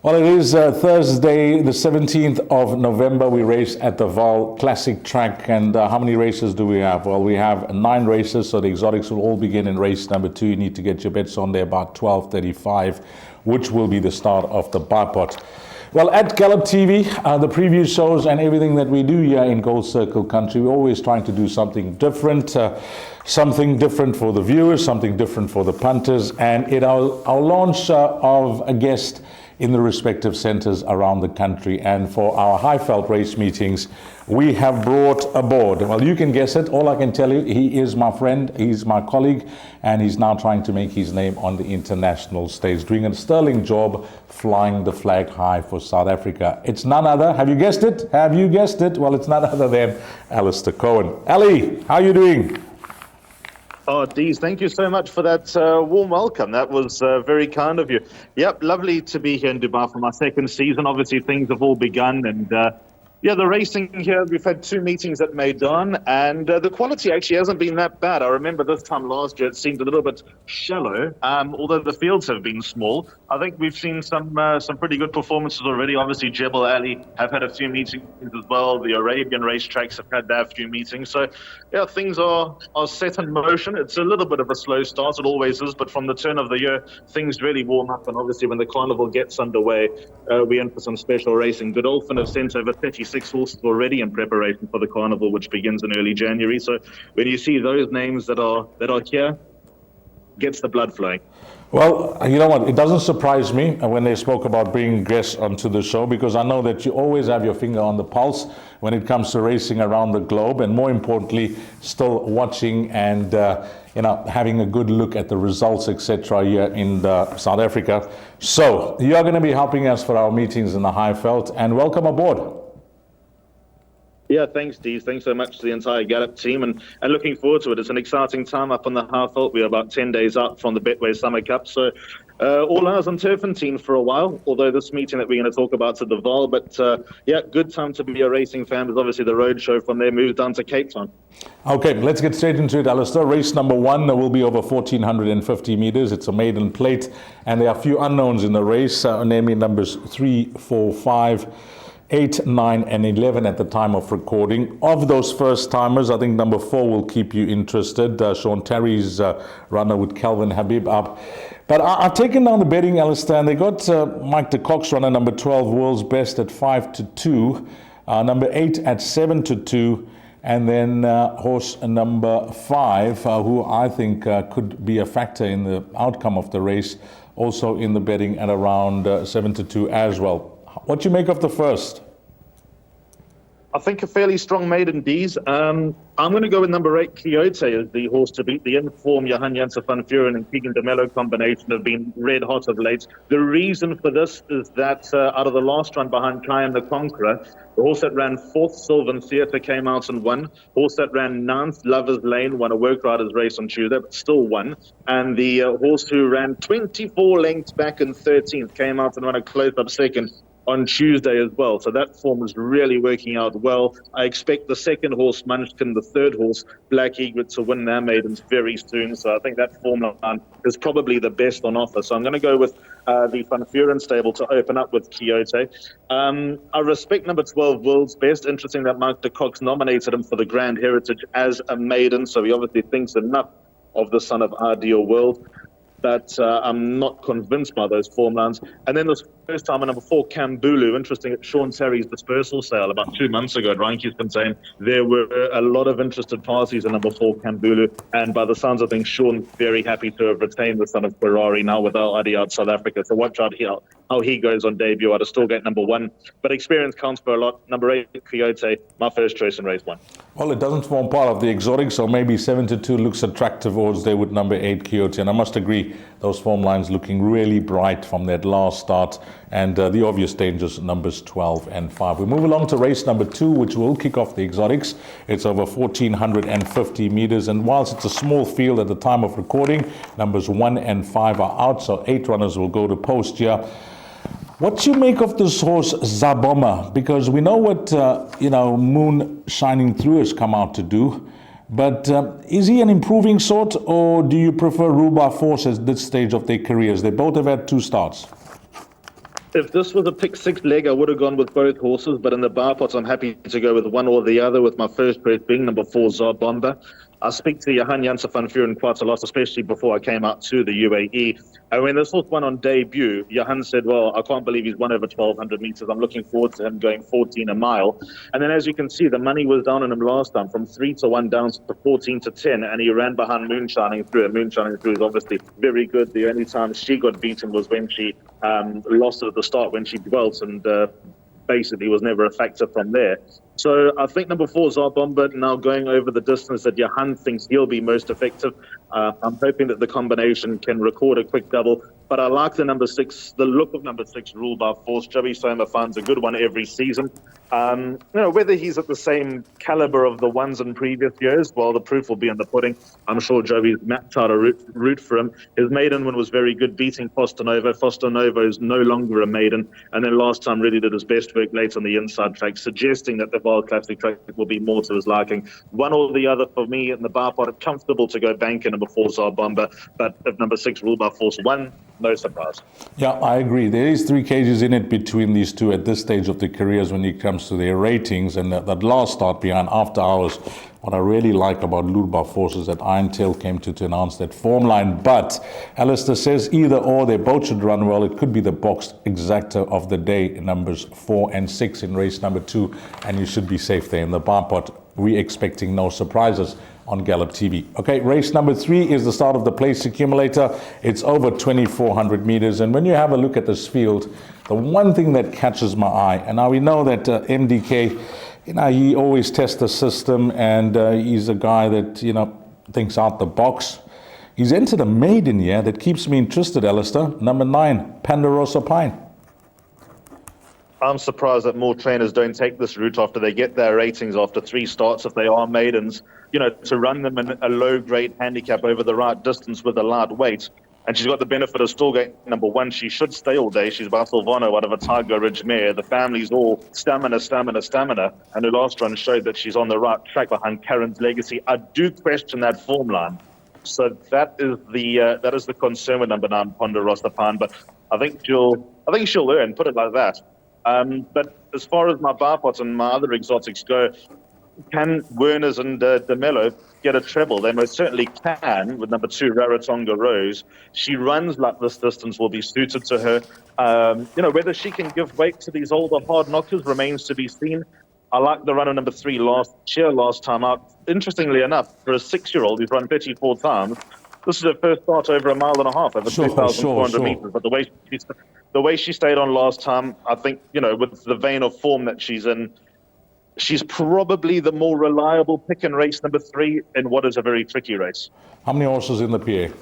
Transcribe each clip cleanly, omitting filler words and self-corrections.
Well, it is Thursday, the 17th of November. We race at the Vaal Classic Track. And how many races do we have? Well, we have 9 races, so the exotics will all begin in race number 2. You need to get your bets on there about 12:35, which will be the start of the bipot. Well, at Gallop TV, the preview shows and everything that we do here in Gold Circle Country, we're always trying to do something different for the viewers, something different for the punters, and our launch of a guest in the respective centres around the country. And for our Highveld race meetings, we have brought aboard, well, you can guess it. All I can tell you, he is my friend, he's my colleague, and he's now trying to make his name on the international stage, doing a sterling job flying the flag high for South Africa. It's none other, have you guessed it? Well, it's none other than Alistair Cohen. Ali, how are you doing? Oh, Dees, thank you so much for that warm welcome. That was very kind of you. Yep, lovely to be here in Dubai for my second season. Obviously, things have all begun, and the racing here, we've had 2 meetings at Maidan, and the quality actually hasn't been that bad. I remember this time last year, it seemed a little bit shallow, although the fields have been small. I think we've seen some pretty good performances already. Obviously, Jebel Ali have had a few meetings as well. The Arabian racetracks have had their few meetings. So, yeah, things are set in motion. It's a little bit of a slow start, it always is, but from the turn of the year, things really warm up, and obviously when the carnival gets underway, we're in for some special racing. Godolphin have sent over 36 horses already in preparation for the carnival, which begins in early January. So when you see those names that are here, gets the blood flowing. Well, you know what, it doesn't surprise me when they spoke about bringing guests onto the show, because I know that you always have your finger on the pulse when it comes to racing around the globe, and more importantly, still watching and having a good look at the results, etc. here in South Africa. So you are going to be helping us for our meetings in the Highveld, and welcome aboard. Yeah, thanks, Dees. Thanks so much to the entire Gallop team, and looking forward to it. It's an exciting time up on the Highveld. We're about 10 days out from the Betway Summer Cup, so all eyes on Turfentine for a while, although this meeting that we're going to talk about at the Vaal. But good time to be a racing fan, because obviously the road show from there moves down to Cape Town. Okay, let's get straight into it, Alistair. Race number 1 will be over 1,450 meters. It's a maiden plate, and there are a few unknowns in the race, namely numbers 3, 4, 5, 8, 9, and 11 at the time of recording. Of those first timers, I think number 4 will keep you interested. Sean Terry's runner with Calvin Habib up. But I've taken down the betting, Alistair, and they got Mike de Kock's runner number 12, World's Best, at 5-2, number 8 at 7-2, and then horse number 5, who I think could be a factor in the outcome of the race, also in the betting at around 7-2 as well. What do you make of the first? I think a fairly strong maiden, Dees. I'm going to go with number 8, Quixote, as the horse to beat. The in-form Johan Janssen van Vuren and Keegan de Mello combination have been red hot of late. The reason for this is that out of the last run behind Kayan the Conqueror, the horse that ran 4th, Sylvan Theatre, came out and won. Horse that ran 9th, Lover's Lane, won a work riders race on Tuesday, but still won. And the horse who ran 24 lengths back in 13th came out and won a close-up second on Tuesday as well. So that form is really working out well. I expect the second horse, Munchkin, the third horse, Black Egret, to win their maidens very soon. So I think that form line is probably the best on offer. So I'm going to go with the Van Vuren stable to open up with Quixote. I respect number 12, World's Best. Interesting that Mike de Kock's nominated him for the Grand Heritage as a maiden. So he obviously thinks enough of the son of Ideal World. But I'm not convinced by those form lines. And then this first time, number 4, Kambulu. Interesting, at Sean Terry's dispersal sale about 2 months ago at Reinke's been saying there were a lot of interested parties in number 4, Kambulu. And by the sounds of things, Sean's very happy to have retained the son of Ferrari now with Al Adi out South Africa. So watch out here how he goes on debut at a Stallgate number 1. But experience counts for a lot. Number 8, Quixote, my first choice in race 1. Well, it doesn't form part of the exotic, so maybe 7-2 looks attractive odds there with number 8, Quixote. And I must agree, those form lines looking really bright from that last start, and the obvious dangers, numbers 12 and 5. We move along to race number 2, which will kick off the exotics. It's over 1,450 meters, and whilst it's a small field at the time of recording, numbers 1 and 5 are out, so 8 runners will go to post here. What do you make of this horse, Zaboma? Because we know what, Moon Shining Through has come out to do. But is he an improving sort, or do you prefer Rule by Force at this stage of their careers? They both have had 2 starts. If this was a pick six leg, I would have gone with both horses, but in the bar pots, I'm happy to go with one or the other, with my first choice being number 4, Zarbomba. I speak to Johan Janssen van Vuren quite a lot, especially before I came out to the UAE. And when this horse won on debut, Johan said, well, I can't believe he's won over 1,200 meters. I'm looking forward to him going 14 a mile. And then, as you can see, the money was down on him last time, from 3-1 down to 14-10, and he ran behind Moonshining Through. And Moonshining Through is obviously very good. The only time she got beaten was when she lost it at the start, when she dwelt, and basically was never a factor from there. So I think number 4, Zarbomba, now going over the distance that Johan thinks he'll be most effective. I'm hoping that the combination can record a quick double. But I like the number 6, the look of number 6, Rule by Force. Joey Soma finds a good one every season. Whether he's at the same caliber of the ones in previous years, well, the proof will be in the pudding. I'm sure Joey's mapped out a route for him. His maiden one was very good, beating Foster Nova. Foster Nova is no longer a maiden. And then last time really did his best work late on the inside track, suggesting that the Vaal Classic track will be more to his liking. One or the other for me in the bar pot. Comfortable to go bank in number 4, Zarbomba. But if number 6, Rule by Force, won, no surprise. Yeah, I agree. There is 3 cages in it between these two at this stage of their careers when it comes to their ratings. And that last start behind After Hours, what I really like about Ludba Force is that Iron Tail came to announce that form line. But Alistair says either or, they both should run well. It could be the box exacta of the day, numbers 4 and 6 in race number 2. And you should be safe there in the bar pot. We're expecting no surprises on Gallop TV. Okay, race number 3 is the start of the place accumulator. It's over 2,400 meters. And when you have a look at this field, the one thing that catches my eye, and now we know that MDK, he always tests the system, and he's a guy that, thinks out the box. He's entered a maiden here that keeps me interested, Alistair. Number 9, Pandarosa Pine. I'm surprised that more trainers don't take this route after they get their ratings after 3 starts, if they are maidens, to run them in a low-grade handicap over the right distance with a light weight. And she's got the benefit of still going number 1. She should stay all day. She's by Silvano out of a Tiger Ridge mare. The family's all stamina. And her last run showed that she's on the right track behind Karen's Legacy. I do question that form line. So that is the concern with number 9, Ponderosa Pan. But I think she'll learn, put it like that. But as far as my bar pots and my other exotics go, can Werners and DeMello get a treble? They most certainly can with number 2, Rarotonga Rose. She runs like this distance will be suited to her. Whether she can give weight to these older hard knockers remains to be seen. I like the run of number 3 last time out. Interestingly enough, for a 6-year-old who's run 34 times, this is her first start over 1.5 miles, over 2,400 meters. But the way she stayed on last time, I think, with the vein of form that she's in, she's probably the more reliable pick in race number 3 in what is a very tricky race. How many horses in the PA?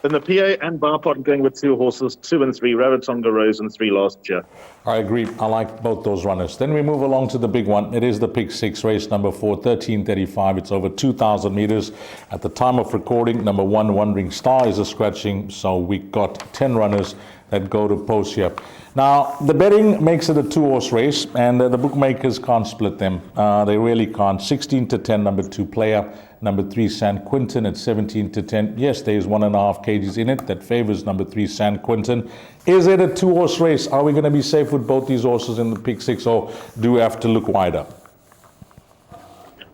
In the PA and bar pot, going with 2 horses, 2 and 3, Rarotonga Rose and 3 last year. I agree. I like both those runners. Then we move along to the big one. It is the pick 6, race number 4, 13:35. It's over 2,000 meters. At the time of recording, number 1, Wandering Star, is a scratching. So we got 10 runners that go to post here. Now, the betting makes it a 2-horse race, and the bookmakers can't split them. They really can't. 16-10, number 2 Player. Number 3, San Quintin at 17-10. Yes, there is 1.5 kgs in it that favors number 3, San Quintin. Is it a 2-horse race? Are we going to be safe with both these horses in the pick 6, or do we have to look wider?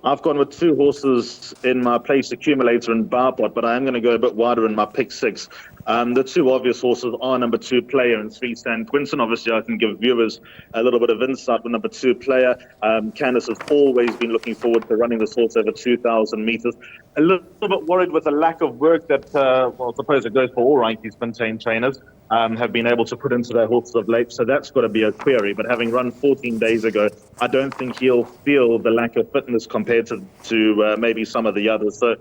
I've gone with 2 horses in my place accumulator and bar pot, but I am going to go a bit wider in my pick 6. The 2 obvious horses are number 2 Player and 3 San Quintin. Obviously, I can give viewers a little bit of insight with number 2 Player. Candice has always been looking forward to running this horse over 2,000 meters. A little bit worried with the lack of work that, I suppose it goes for all Reinke Spintain trainers, have been able to put into their horses of late. So that's got to be a query. But having run 14 days ago, I don't think he'll feel the lack of fitness compared to maybe some of the others. So,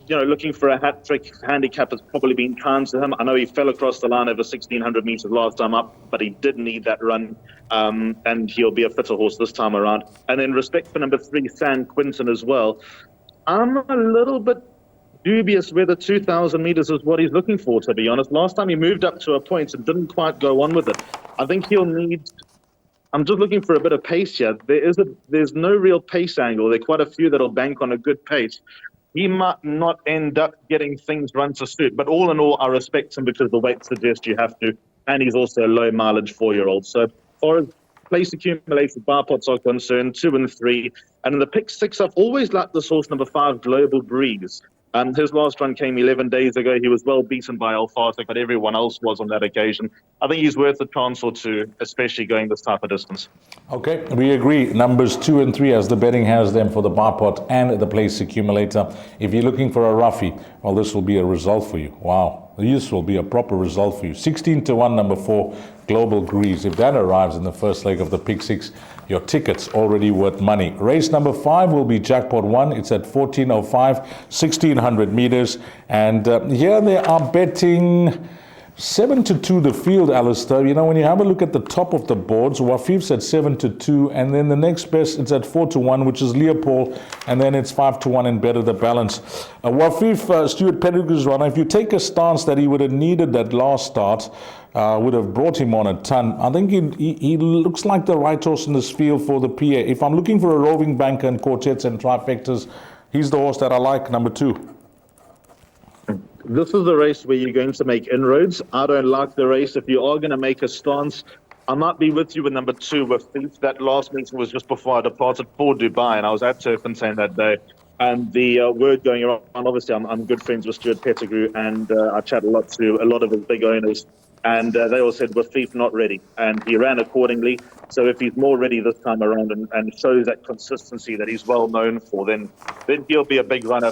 looking for a hat-trick handicap has probably been kind to him. I know he fell across the line over 1,600 meters last time up, but he did need that run, and he'll be a fitter horse this time around. And then respect for number 3, San Quintin as well. I'm a little bit dubious whether 2,000 meters is what he's looking for, to be honest. Last time he moved up to a point and didn't quite go on with it. I think he'll need... I'm just looking for a bit of pace here. There's no real pace angle. There are quite a few that'll bank on a good pace. He might not end up getting things run to suit. But all in all, I respect him because the weight suggests you have to. and he's also a low mileage 4-year-old. So as far as place accumulated bar pots are concerned, 2 and 3. And in the pick 6, I've always liked this horse, number 5, Global Breeze. His last run came 11 days ago. He was well beaten by Alphatic, but everyone else was on that occasion. I think he's worth a chance or two, especially going this type of distance. Okay, we agree. Numbers 2 and 3, as the betting has them for the bar pot and the place accumulator. If you're looking for a roughie, well, this will be a result for you. Wow, this will be a proper result for you. 16-1, number 4, Global Breeze. If that arrives in the first leg of the pick 6, your ticket's already worth money. Race number 5 will be Jackpot 1. It's at 14:05, 1,600 meters. And here they are betting 7-2 the field, Alistair. You know, when you have a look at the top of the boards, Wafif's at 7-2, and then the next best, it's at 4-1, which is Leopold, and then it's 5-1 and Better the Balance. Wafif, Stuart Pettigrew's runner, if you take a stance that he would have needed that last start, would have brought him on a ton. I think he looks like the right horse in this field for the PA. If I'm looking for a roving banker and quartets and trifectas, he's the horse that I like, number 2. This is the race where you're going to make inroads. I don't like the race. If you are going to make a stance, I might be with you with number 2 with Thief. That last meeting was just before I departed for Dubai, and I was at Turffontein that day. And the word going around, obviously I'm good friends with Stuart Pettigrew, and I chat a lot to a lot of his big owners. And they all said, with Thief not ready. And he ran accordingly. So if he's more ready this time around and shows that consistency that he's well known for, then he'll be a big runner.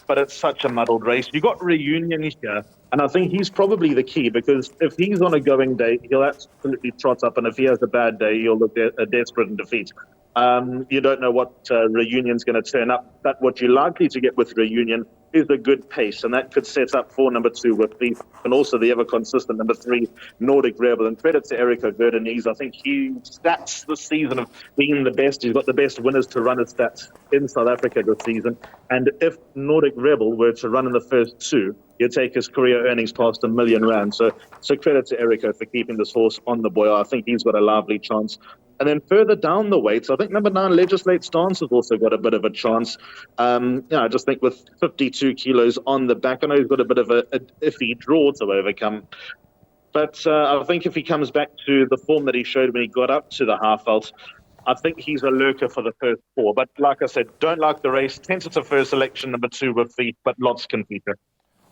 But it's such a muddled race. You got Reunion here, and I think he's probably the key, because if he's on a going day, he'll absolutely trot up, and if he has a bad day, he'll look desperate in defeat. You don't know what Reunion's going to turn up, but what you're likely to get with Reunion is a good pace, and that could set up for number 2 with Thief, and also the ever-consistent number 3, Nordic Rebel. And credit to Erico Verdenese. I think he stats this season of being the best. He's got the best winners to run his stats in South Africa this season. And if Nordic Rebel were to run in the first 2, he'll take his career earnings past R1 million. So credit to Erico for keeping this horse on the boil. I think he's got a lively chance. And then further down the weights, I think number 9, Legislate Stance, has also got a bit of a chance. I just think with 52 kilos on the back, I know he's got a bit of a iffy draw to overcome. But I think if he comes back to the form that he showed when he got up to the half vault, I think he's a lurker for the first 4. But like I said, don't like the race. Tentative first selection, number 2 with Thief, but lots can feature.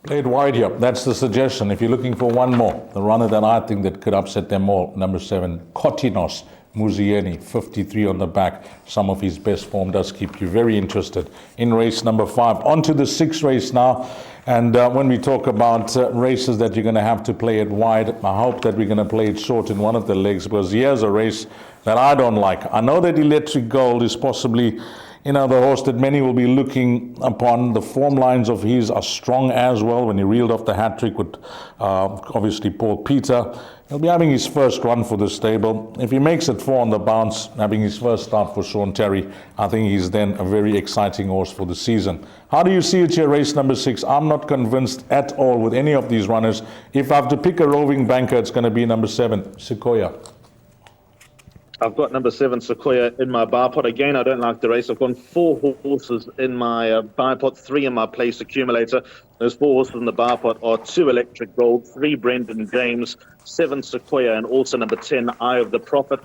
Play it wide here. That's the suggestion. If you're looking for one more, the runner that I think that could upset them all, number 7, Kotinos Muzieni, 53 on the back. Some of his best form does keep you very interested in race number 5. On to the 6th race now. And when we talk about races that you're going to have to play it wide, I hope that we're going to play it short in one of the legs, because here's a race that I don't like. I know that Electric Gold is possibly, the horse that many will be looking upon. The form lines of his are strong as well. When he reeled off the hat trick with obviously Paul Peter, he'll be having his first run for the stable. If he makes it 4 on the bounce, having his first start for Sean Terry, I think he's then a very exciting horse for the season. How do you see it here, race number 6? I'm not convinced at all with any of these runners. If I have to pick a roving banker, it's going to be number 7, Sequoia. I've got number 7, Sequoia, in my bar pot. Again, I don't like the race. I've gone 4 horses in my bar pot, 3 in my place accumulator. Those 4 horses in the bar pot are 2 Electric Gold, 3 Brendan James, 7 Sequoia, and also number 10, Eye of the Prophet.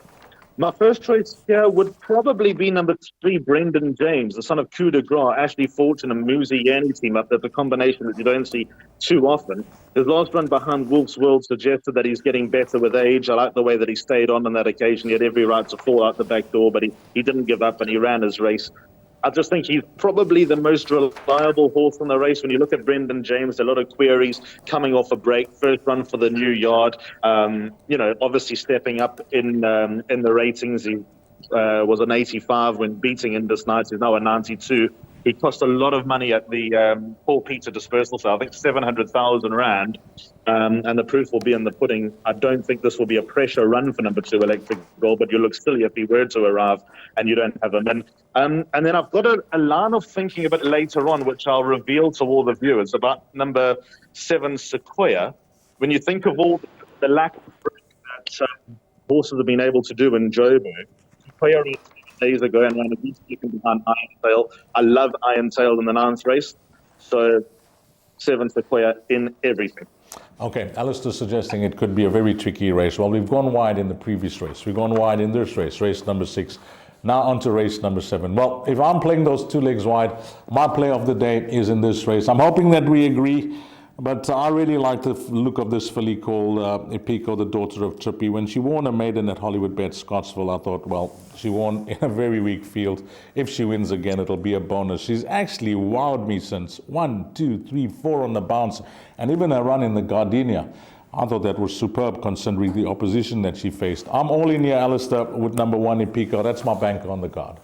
My first choice here would probably be number 3, Brendan James, the son of Coup de Gras, Ashley Fortune and Muzi Yanni team up. That's a combination that you don't see too often. His last run behind Wolf's World suggested that he's getting better with age. I like the way that he stayed on that occasion. He had every right to fall out the back door, but he didn't give up and he ran his race. I just think he's probably the most reliable horse in the race. When you look at Brendan James, a lot of queries coming off a break. First run for the new yard. Obviously stepping up in the ratings. He was an 85 when beating Indus Knights. He's now a 92. He cost a lot of money at the Paul Peter dispersal sale. I think 700,000 rand. And the proof will be in the pudding. I don't think this will be a pressure run for number 2, Electric Gold, but you look silly if he were to arrive and you don't have him in. And then I've got a line of thinking a bit later on, which I'll reveal to all the viewers, about number 7, Sequoia. When you think of all the lack of that horses have been able to do in Joburg, Sequoia days ago and ran a beat behind Iron Tail. I love Iron Tail in the 9th race. So 7, Sequoia in everything. Okay, Alistair's suggesting it could be a very tricky race. Well, we've gone wide in the previous race. We've gone wide in this race, race number 6. Now on to race number 7. Well, if I'm playing those 2 legs wide, my play of the day is in this race. I'm hoping that we agree, but I really like the look of this filly called Epico, the daughter of Trippy. When she won a maiden at Hollywoodbets Scottsville, I thought, well, she won in a very weak field. If she wins again, it'll be a bonus. She's actually wowed me since 1, 2, 3, 4 on the bounce, and even a run in the Gardenia. I thought that was superb considering the opposition that she faced. I'm all in here, Alistair, with number 1, Epico. That's my banker on the card.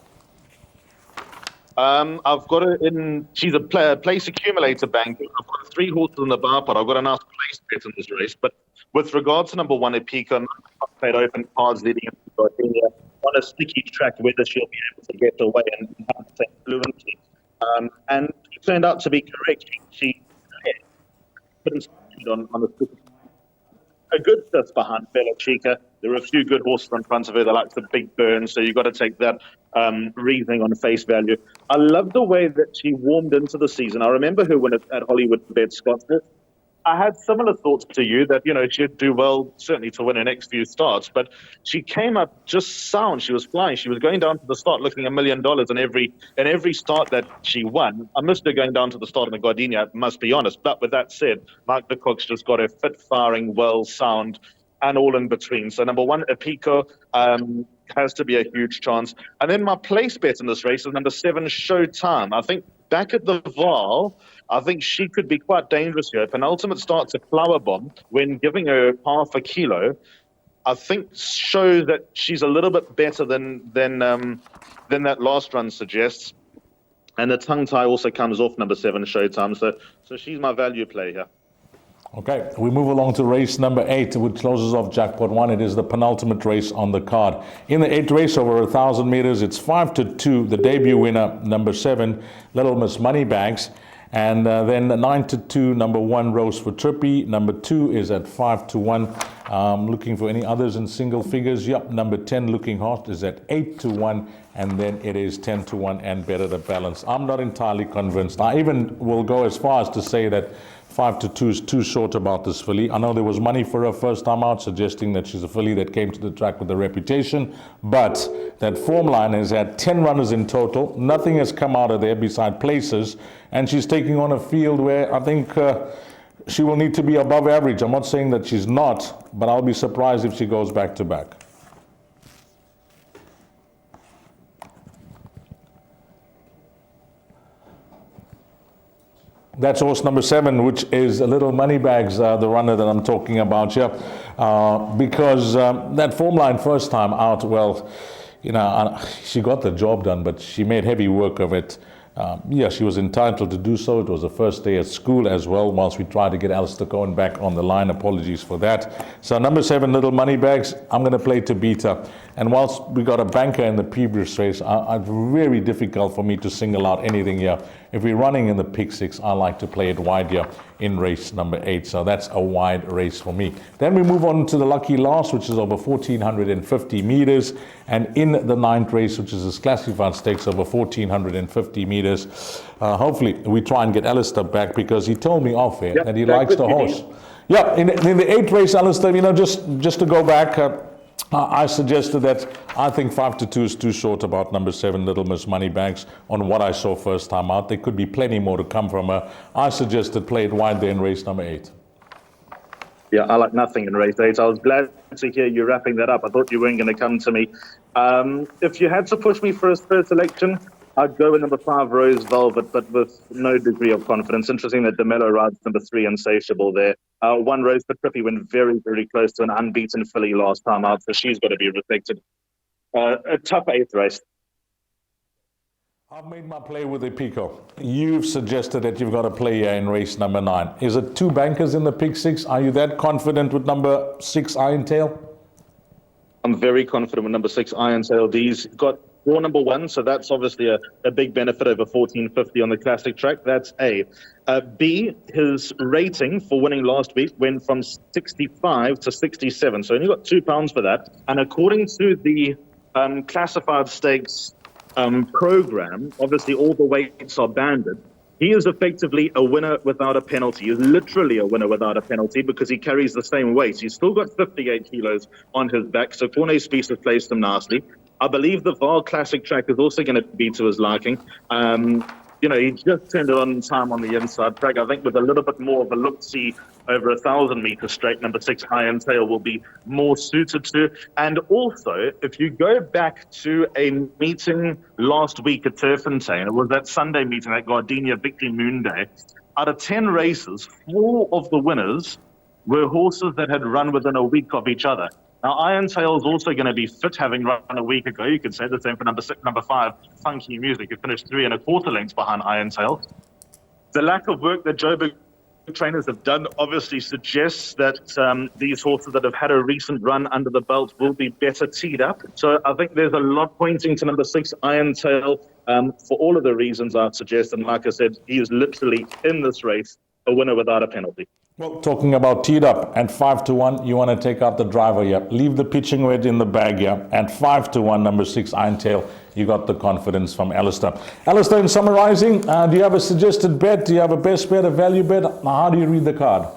I've got her in. She's a place accumulator banker. I've got 3 horses in the bar pot. I've got a nice place bet in this race. But with regards to number 1, Epico, I've played open cards leading into Gardenia on a sticky track, whether she'll be able to get away and have the same fluency. And it turned out to be correct. She couldn't on the sticky. A good fifth behind Bella Chica. There are a few good horses in front of her. They like the big burn, so you've got to take that reasoning on face value. I love the way that she warmed into the season. I remember her when at Hollywoodbets Scottsville. I had similar thoughts to you that, she'd do well, certainly to win her next few starts, but she came up just sound. She was flying. She was going down to the start looking $1 million in every start that she won. I missed her going down to the start in the Gardenia, I must be honest. But with that said, Mark de Kock's just got her fit, firing, well, sound, and all in between. So number 1, Epico, has to be a huge chance. And then my place bet in this race is number 7, Showtime. I think back at the Vaal, I think she could be quite dangerous here. Penultimate starts a flower bomb when giving her half a kilo. I think shows that she's a little bit better than that last run suggests. And the tongue tie also comes off number 7, Showtime. So she's my value play here. Okay, we move along to race number 8, which closes off Jackpot 1. It is the penultimate race on the card. In the 8th race over 1,000 meters, it's 5-2. The debut winner, number 7, Little Miss Moneybags. And then 9-2, number 1, Rose for Trippy. Number 2 is at 5-1. Looking for any others in single figures. Yep, number 10, Looking Hot, is at 8-1. And then it is 10-1 and Better the Balance. I'm not entirely convinced. I even will go as far as to say that 5-2 is too short about this filly. I know there was money for her first time out, suggesting that she's a filly that came to the track with a reputation, but that form line has had 10 runners in total. Nothing has come out of there beside places, and she's taking on a field where I think she will need to be above average. I'm not saying that she's not, but I'll be surprised if she goes back to back. That's horse number 7, which is a Little Moneybags, the runner that I'm talking about here. Because that form line first time out, well, she got the job done, but she made heavy work of it. Yeah, she was entitled to do so. It was the first day at school as well, whilst we tried to get Alistair Cohen back on the line. Apologies for that. So number 7, Little Moneybags, I'm going to play to beat her. And whilst we got a banker in the previous race, it's very difficult for me to single out anything here. If we're running in the pick 6, I like to play it wide here in race number 8. So that's a wide race for me. Then we move on to the lucky last, which is over 1,450 meters. And in the 9th race, which is this classified stakes over 1,450 meters, hopefully we try and get Alistair back, because he told me off air that he likes the horse. Yeah, in the 8th race, Alistair, just to go back, I suggested that I think 5-2 is too short about number 7, Little Miss Moneybags, on what I saw first time out. There could be plenty more to come from her. I suggested play it wide there in race number 8. Yeah, I like nothing in race 8. I was glad to hear you wrapping that up. I thought you weren't going to come to me. If you had to push me for a first selection, I'd go with number 5, Rose Velvet, but with no degree of confidence. Interesting that DeMello rides number 3, Insatiable there. 1, Rose for Trippy, went very, very close to an unbeaten filly last time out, so she's got to be respected. A tough 8th race. I've made my play with Epico. You've suggested that you've got a play here in race number 9. Is it 2 bankers in the pick 6? Are you that confident with number 6, Iron Tail? I'm very confident with number 6, Iron Tail. He's got draw number 1, so that's obviously a big benefit over 1450 on the classic track. That's A. B, his rating for winning last week went from 65 to 67, so only got £2 for that. And according to the classified stakes program, obviously all the weights are banded. He is effectively a winner without a penalty. He's literally a winner without a penalty because he carries the same weight. He's still got 58 kilos on his back, so Corne Spies has placed him nicely. I believe the Vaal Classic track is also going to be to his liking. He just turned it on in time on the inside track. I think with a little bit more of a look-see over 1,000-meter straight, number 6, Iron Tail, will be more suited to. And also, if you go back to a meeting last week at Turffontein, it was that Sunday meeting, that Gardenia Victory Moon Day, out of 10 races, 4 of the winners were horses that had run within a week of each other. Now, Iron Tail is also going to be fit, having run a week ago. You could say the same for number 5, Funky Music, who finished 3 1/4 lengths behind Iron Tail. The lack of work that Joburg trainers have done obviously suggests that these horses that have had a recent run under the belt will be better teed up. So I think there's a lot pointing to number 6, Iron Tail, for all of the reasons I'd suggest. And like I said, he is literally in this race a winner without a penalty. Well, talking about teed up at 5-1, you want to take out the driver here. Leave the pitching weight in the bag here. At 5-1, number 6, Iron Tail, you got the confidence from Alistair. Alistair, in summarizing, do you have a suggested bet? Do you have a best bet, a value bet? How do you read the card?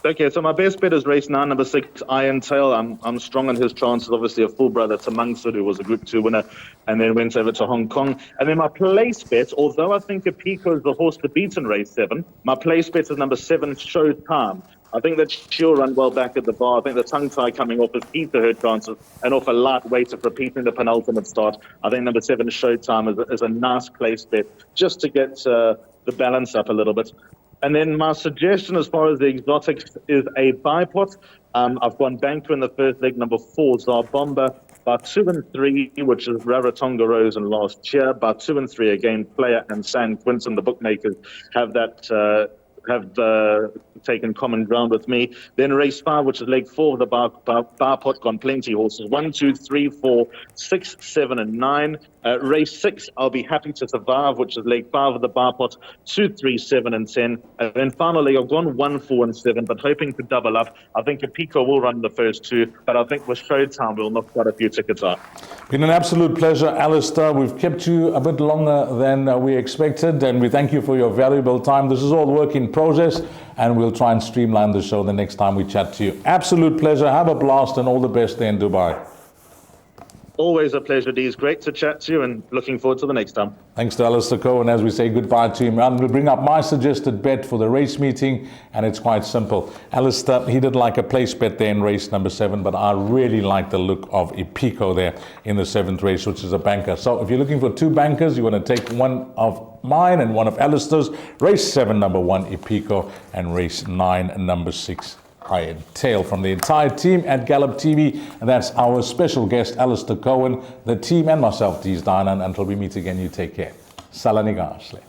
Okay, so my best bet is race 9, number 6, Iron Tail. I'm strong on his chances. Obviously, a full brother to Mangsud, who was a Group 2 winner, and then went over to Hong Kong. And then my place bet, although I think Apiko is the horse to beat in race 7, my place bet is number 7, Showtime. I think that she'll run well back at the bar. I think the tongue tie coming off is key to her chances, and off a light weight of repeating the penultimate start. I think number 7, Showtime, is a nice place bet just to get the balance up a little bit. And then my suggestion as far as the exotics is a bipot. I've gone banker in the first leg, number 4, Zarbomba. By 2 and 3, which is Rarotonga Rose and Last Year. By 2 and 3, again, Player and San Quintin, the bookmakers have that taken common ground with me. Then race 5, which is leg 4 of the bar pot, gone plenty horses. 1, 2, 3, 4, 6, 7, and 9. Race 6, I'll be happy to survive, which is leg 5 of the bar pot. 2, 3, 7, and 10. And then finally, I've gone 1, 4, and 7, but hoping to double up. I think Apiko will run the first 2, but I think with Showtime, we'll knock quite a few tickets out. Been an absolute pleasure, Alistair. We've kept you a bit longer than we expected, and we thank you for your valuable time. This is all work in progress, and we'll try and streamline the show the next time we chat to you. Absolute pleasure. Have a blast, and all the best there in Dubai. Always a pleasure, Dees. Great to chat to you, and looking forward to the next time. Thanks to Alistair Cohen as we say goodbye to him. And we'll bring up my suggested bet for the race meeting, and it's quite simple. Alistair, he did like a place bet there in race number 7, but I really like the look of Apiko there in the 7th race, which is a banker. So if you're looking for 2 bankers, you want to take one of mine and one of Alistair's. Race 7, number 1, Apiko, and race 9, number 6. Iron Tail. From the entire team at Gallop TV, and that's our special guest, Alistair Cohen, the team, and myself, Dees Dynan. Until we meet again, you take care. Salani Gashle.